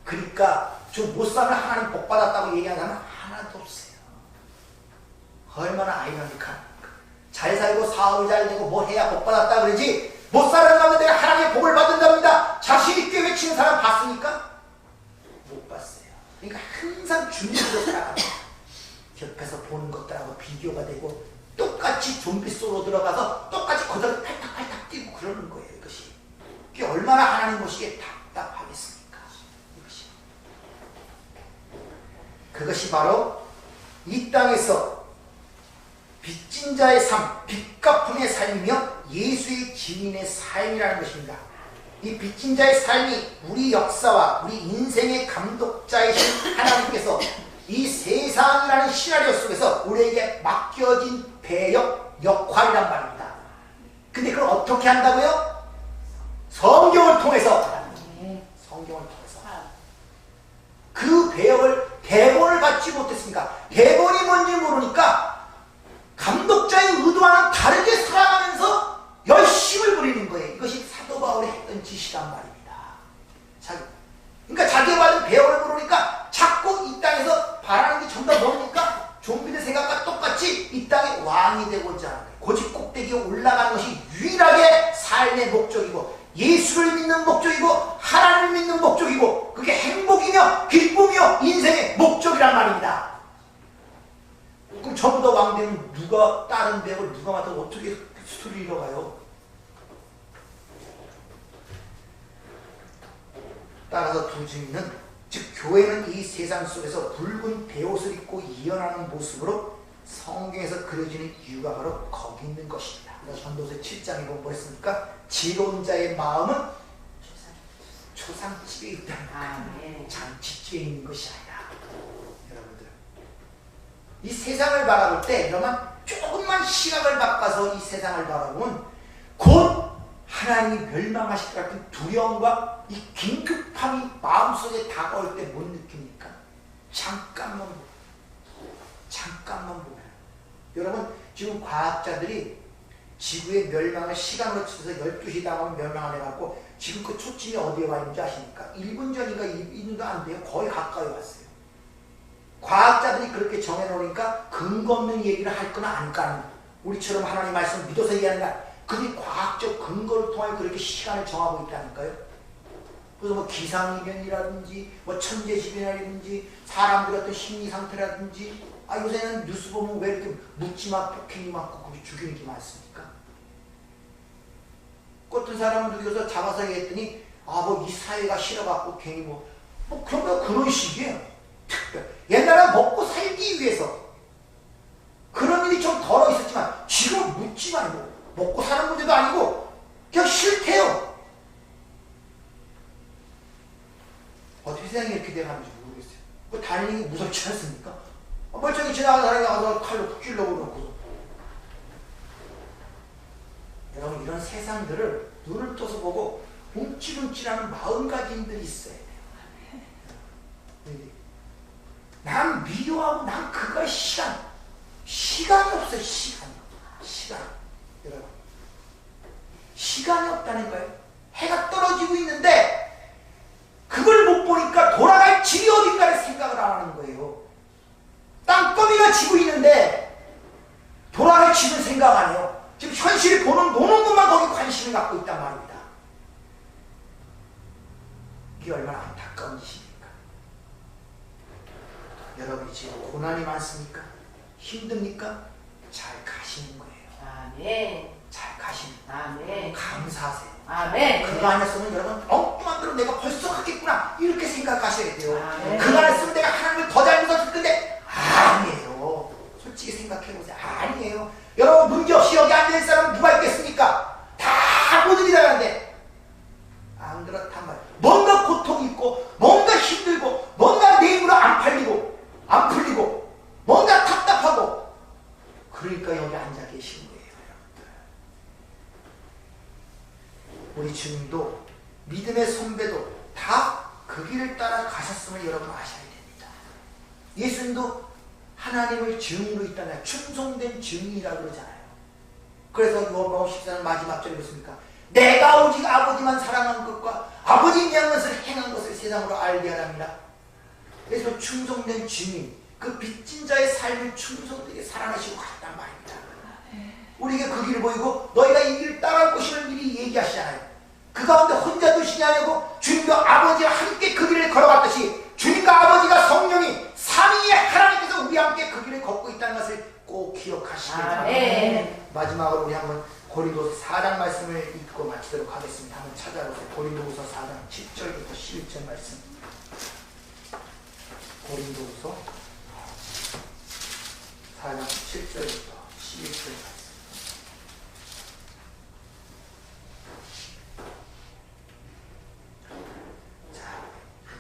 그러니까 저 못 살면 하나님 복 받았다고 얘기하는 사람은 하나도 없어요. 얼마나 아이러니합니까? 잘 살고 사업이 잘 되고 뭐 해야 복 받았다 그러지 못 사는 가운데 내가 하나님의 복을 받는답니다. 자신 있게 외치는 사람 봤습니까? 못 봤어요. 그러니까 항상 준비로 살아갑니다. 옆에서 보는 것들하고 비교가 되고 똑같이 좀비 속으로 들어가서 똑같이 거기서 팔딱팔딱 뛰고 그러는 거예요. 이것이. 그게 얼마나 하나님 보시기에 답답하겠습니까? 이것이. 그것이 바로 이 땅에서 빚진 자의 삶, 빚갚음의 삶이며 예수의 증인의 삶이라는 것입니다. 이 빚진 자의 삶이 우리 역사와 우리 인생의 감독자이신 하나님께서 이 세상이라는 시나리오 속에서 우리에게 맡겨진 배역, 역할이란 말입니다. 근데 그걸 어떻게 한다고요? 성경을 통해서. 성경을 통해서. 그 배역을 대본을 받지 못했으니까 대본이 뭔지 모르니까 감독자의 의도와는 다르게 살아가면서 열심을 부리는 거예요. 이것이 사도 바울이 했던 짓이란 말입니다. 그러니까 자기가 받은 배역을 모르니까 자꾸 이 땅에서 바라는 게 전부 다 뭡니까? 좀비들 생각과 똑같이 이 땅의 왕이 되고자 하는 거예요. 고집 꼭대기에 올라가는 것이 유일하게 삶의 목적이고 예수를 믿는 목적이고 하나님을 믿는 목적이고 그게 행복이며 기쁨이며 인생의 목적이란 말입니다. 그럼 저보다 왕 되면 누가 다른 배역을 누가 맡아서 어떻게 스토리를 이뤄가요? 따라서 두 증인은 즉 교회는 이 세상 속에서 붉은 베옷을 입고 예언하는 모습으로 성경에서 그려지는 이유가 바로 거기 있는 것입니다. 그래서 전도서 7장에 보면 뭐랬습니까? 지혜로운 자의 마음은 초상집에 있다. 잔치집에 있는 것이 아니라. 여러분들 이 세상을 바라볼 때 여러분 조금만 시각을 바꿔서 이 세상을 바라보면 곧 하나님이 멸망하실 것 같은 두려움과 이 긴급함이 마음속에 다가올 때 못 느낍니까? 잠깐만 보면 여러분, 지금 과학자들이 지구의 멸망을 시간으로 쳐서 12시 다가오면 멸망을 해갖고 지금 그 초점이 어디에 와 있는지 아십니까? 1분 전인가 1분도 안 돼요. 거의 가까이 왔어요. 과학자들이 그렇게 정해놓으니까 근거 없는 얘기를 할 거나 안 까는, 우리처럼 하나님 말씀 믿어서 얘기하는 게 아니라 그들이 과학적 근거를 통해 그렇게 시간을 정하고 있다니까요. 그래서 뭐 기상이변이라든지 뭐 천재지변이라든지 사람들의 어떤 심리 상태라든지, 요새는 뉴스 보면 왜 이렇게 묻지마 폭행이 많고 거기 죽이는 게 많습니까? 어떤 사람은 누구서 잡아서 얘기했더니 뭐 이 사회가 싫어갖고 괜히 그런 식이에요. 옛날에 먹고 살기 위해서 그런 일이 좀 덜어 있었지만 지금 묻지 말고, 먹고 사는 문제도 아니고 그냥 싫대요. 어떻게 세상이 이렇게 돼가는지 모르겠어요. 그 다니는 게 무섭지 않습니까? 멀쩡히 지나가는 사람이 와서 칼로 푹 찔러고 놓고. 여러분, 이런 세상들을 눈을 떠서 보고 움찔움찔하는 마음가짐들이 있어야 돼요. 난 미워하고 난 그거에 시간이 없어요. 시간. 여러분, 시간이 없다는 거예요. 해가 떨어지고 있는데 그걸 못 보니까 돌아갈 길이 어딘가를 생각을 안 하는 거예요. 땅거미가 지고 있는데 돌아갈 길을 생각 안 해요. 지금 현실이 노는 것만 거기 관심을 갖고 있단 말입니다. 이게 얼마나 안타까운 짓입니까? 여러분이 지금 고난이 많습니까? 힘듭니까? 잘 가시는 거예요. 아멘. 잘 가시는 거예요. 아멘. 감사하세요. 아멘. 그거 아니었으면 여러분 엉뚱한 대로 내가 벌써 하겠구나 이렇게 생각하셔야 돼요. 아멘. 그거 아니었으면 내가 하나님을 더 잘 믿었을 텐데 아니에요. 솔직히 생각해보세요. 아니에요. 여러분, 문제없이 여기 앉아있는 사람은 누가 있겠습니까? 다 모두들이 다른데 안 그렇단 말이에요. 뭔가 고통이 있고 뭔가 힘들고 뭔가 내 힘으로 안 풀리고 뭔가 답답하고, 그러니까 여기 앉아 계신 거예요. 여러분들, 우리 주님도 믿음의 선배도 다 그 길을 따라 가셨음을 여러분 아셔야 됩니다. 예수님도 하나님을 증인으로 있다는 충성된 증인이라고 그러잖아요. 그래서 요한복음 14장 마지막 절에 그렇습니까? 내가 오직 아버지만 사랑한 것과 아버지 명한 것을 행한 것을 세상으로 알게 하랍니다. 그래서 충성된 증인, 그 빚진 자의 삶을 충성되게 살아내시고 갔단 말입니다. 우리에게 그 길을 보이고 너희가 이 길을 따라갈 것임을 미리 얘기하시잖아요. 그 가운데 혼자 두시지 아니고 주님과 아버지와 함께 그 길을 걸어갔듯이 주님과 아버지가 성령이 삼위의 하나님께서 우리와 함께 그 길을 걷고 있다는 것을 꼭 기억하시기 바랍니다. 마지막으로 우리 한번 고린도서 4장 말씀을 읽고 마치도록 하겠습니다. 한번 찾아보세요. 고린도서 4장 7절부터 11절 말씀. 고린도서 4장 7절부터 11절 말씀.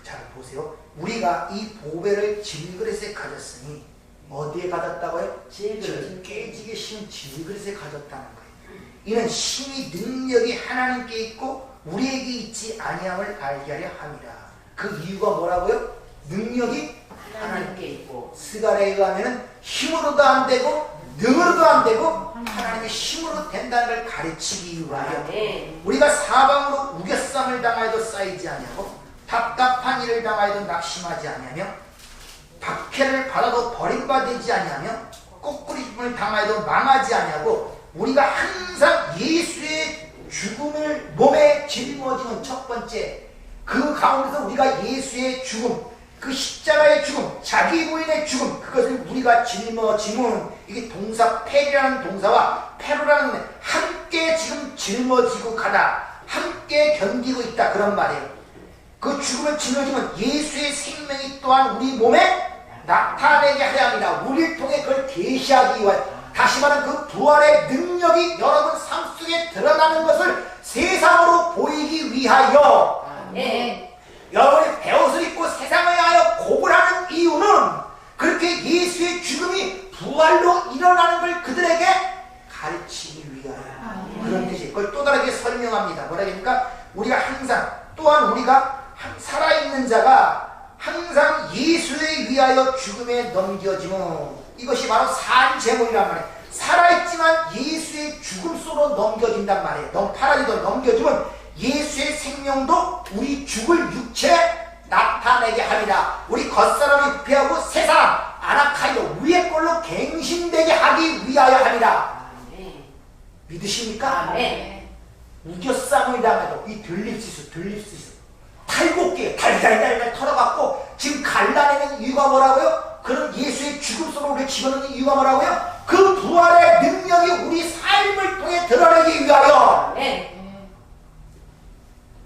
잘 보세요. 우리가 이 보배를 질그릇에 가졌으니 어디에 가졌다고요? 깨지게 쉬운 질그릇에 가졌다는 거예요. 이는 힘이 능력이 하나님께 있고 우리에게 있지 아니함을 알게 하려 함이라. 그 이유가 뭐라고요? 능력이 하나님께 있고, 스가랴에 의하면 힘으로도 안 되고 능으로도 안 되고 하나님의 힘으로 된다는 걸 가르치기 위하여 우리가 사방으로 우겨쌈을 당하여도 쌓이지 아니하고 답답한 일을 당하여도 낙심하지 아니하며 박해를 받아도 버림받지 아니하며 꼬꾸리짐을 당하여도 망하지 아니하고 우리가 항상 예수의 죽음을 몸에 짊어지는 첫 번째, 그 가운데서 우리가 예수의 죽음, 그 십자가의 죽음, 자기 부인의 죽음, 그것을 우리가 짊어짐은, 이게 동사 페리라는 동사와 페로라는 함께 지금 짊어지고 가다, 함께 견디고 있다, 그런 말이에요. 그 죽음을 짊어지면 예수의 생명이 또한 우리 몸에 나타내게 하려 합니다. 우리를 통해 그걸 계시하기 위하여, 다시 말하면 그 부활의 능력이 여러분 삶 속에 드러나는 것을 세상으로 보이기 위하여 여러분이 배옷을 입고 세상을 향하여 고불하는 이유는 그렇게 예수의 죽음이 부활로 일어나는 걸 그들에게 가르치기 위하여 그런 뜻이. 그걸 또 다르게 설명합니다. 합니다. 뭐라 합니까? 우리가 항상 또한 우리가 살아있는 자가 항상 예수에 위하여 죽음에 넘겨지면 이것이 바로 산 제물이란 말이에요. 살아있지만 예수의 죽음 속으로 넘겨진단 말이에요. 파라디도 넘겨주면 예수의 생명도 우리 죽을 육체에 나타내게 합니다. 우리 겉사람이 부패하고 새사람 아나카이도 위의 꼴로 갱신되게 하기 위하여 합니다. 믿으십니까? 우겨싸움을 당해도 이 들립시스 탈곡기에 달달달달 털어갖고 지금 갈라내는 이유가 뭐라고요? 그런 예수의 죽음 속으로 우리 집어넣는 이유가 뭐라고요? 그 부활의 능력이 우리 삶을 통해 드러내기 위하여.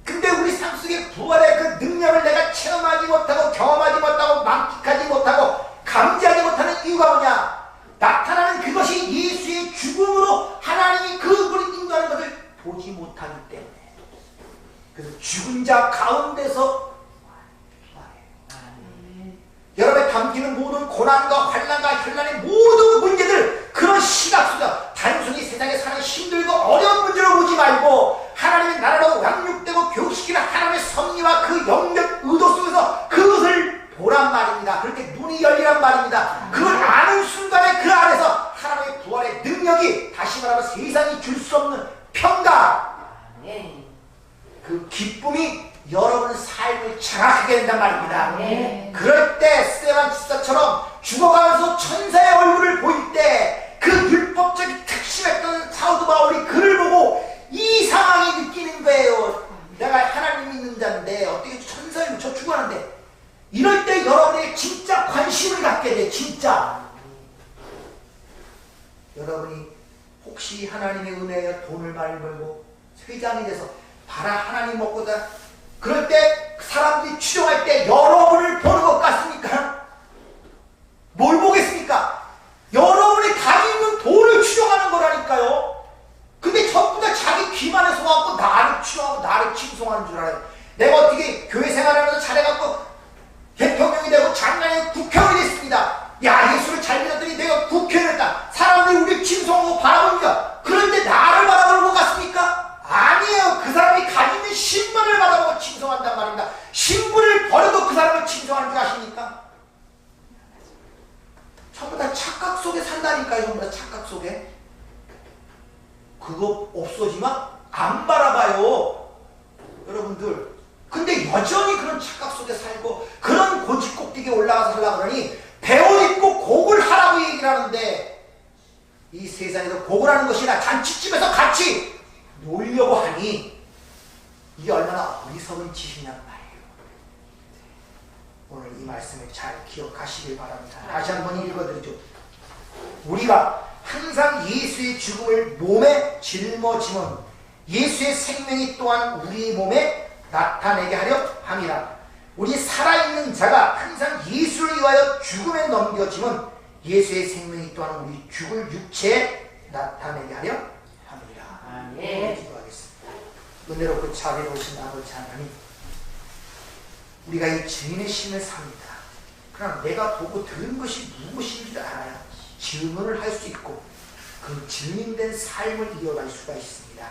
근데 우리 삶 속에 부활의 그 능력을 내가 체험하지 못하고 경험하지 못하고 만끽하지 못하고 감지하지 못하는 이유가 뭐냐? 나타나는 그것이 예수의 죽음으로 하나님이 그분을 인도하는 것을 보지 못하기 때문에. 그래서 죽은 자 가운데서 여러분의 담기는 모든 고난과 환난과 혈난의 모든 문제들, 그런 시각 속에서 단순히 세상에 사는 힘들고 어려운 문제로 보지 말고 하나님의 나라로 양육되고 교육시키는 하나님의 섭리와 그 영적 의도 속에서 그것을 보란 말입니다. 그렇게 눈이 열리란 말입니다. 그걸 아는 순간에 그 안에서 하나님의 부활의 능력이, 다시 말하면 세상이 줄 수 없는 평강, 그 기쁨이 여러분의 삶을 장악하게 된단 말입니다. 그럴 때 스테반 집사처럼 죽어가면서 천사의 얼굴을 보일 때 그 율법적인 특심했던 사도 바울이 그를 보고 이 상황이 느끼는 거예요. 내가 하나님 믿는 자인데 어떻게 천사의 저 죽어가는데, 이럴 때 여러분의 진짜 관심을 갖게 돼. 진짜 여러분이 혹시 하나님의 은혜에 돈을 많이 벌고 회장이 돼서 봐라 하나님 먹고다, 그럴 때 사람들이 추종할 때 여러분을 보는 것 같습니까? 뭘 보겠습니까? 여러분이 가지고 있는 돈을 추종하는 거라니까요. 근데 전부 다 자기 귀만에 속아갖고 나를 추종하고 나를 칭송하는 줄 알아요. 내가 어떻게 교회 생활하면서 잘해갖고 대통령이 되고 장관이 국회의원이 됐습니다. 야, 예수를 잘 믿었더니 내가 국회의원 됐다. 사람들이 우리 칭송하고 바라봅니다. 그런데 나를 바라보는 것 같습니까? 아니에요. 그 사람이 가지고 있는 신분을 바라보고 칭송한단 말입니다. 신분을 버려도 그 사람을 칭송하는 줄 아십니까? 전부 다 착각 속에 산다니까요. 전부 다 착각 속에. 그거 없어지면 안 바라봐요, 여러분들. 근데 여전히 그런 착각 속에 살고 그런 고집꼭대기에 올라가서 하려고 그러니 배옷 입고 곡을 하라고 얘기를 하는데, 이 세상에서 곡을 하는 것이 아니라 잔치집에서 같이 놀려고 하니 이게 얼마나 어리석은 짓이냔 말이에요. 오늘 이 말씀을 잘 기억하시길 바랍니다. 다시 한번 읽어드리죠. 우리가 항상 예수의 죽음을 몸에 짊어지면 예수의 생명이 또한 우리 몸에 나타내게 하려 함이라. 우리 살아있는 자가 항상 예수를 위하여 죽음에 넘겨지면 예수의 생명이 또한 우리 죽을 육체에 나타내게 하려 함이라. 기도하겠습니다. 은혜롭고 자비로우신 아버지 하나님, 우리가 이 증인의 심을 삽니다. 그러나 내가 보고 들은 것이 무엇인지를 알아야 증언을 할 수 있고 그 증인된 삶을 이어갈 수가 있습니다.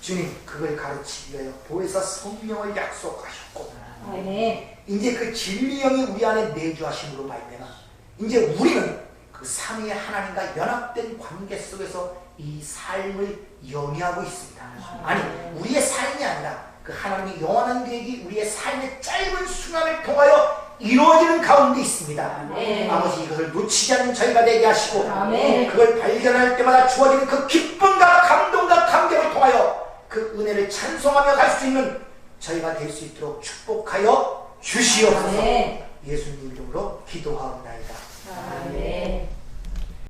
주님, 그걸 가르치기 위하여 보혜사 성령을 약속하셨고, 이제 그 진리영이 우리 안에 내주하심으로 말미암아 이제 우리는 그 삼위의 하나님과 연합된 관계 속에서 이 삶을 영위하고 있습니다. 아니, 우리의 삶이 아니라 그 하나님의 영원한 계획이 우리의 삶의 짧은 순간을 통하여 이루어지는 가운데 있습니다. 아버지, 이것을 놓치지 않는 저희가 되게 하시고, 그걸 발견할 때마다 주어지는 그 기쁨과 감동과 감격을 통하여 그 은혜를 찬송하며 갈 수 있는 저희가 될 수 있도록 축복하여 주시옵소서. 예수님 이름으로 기도하옵니다.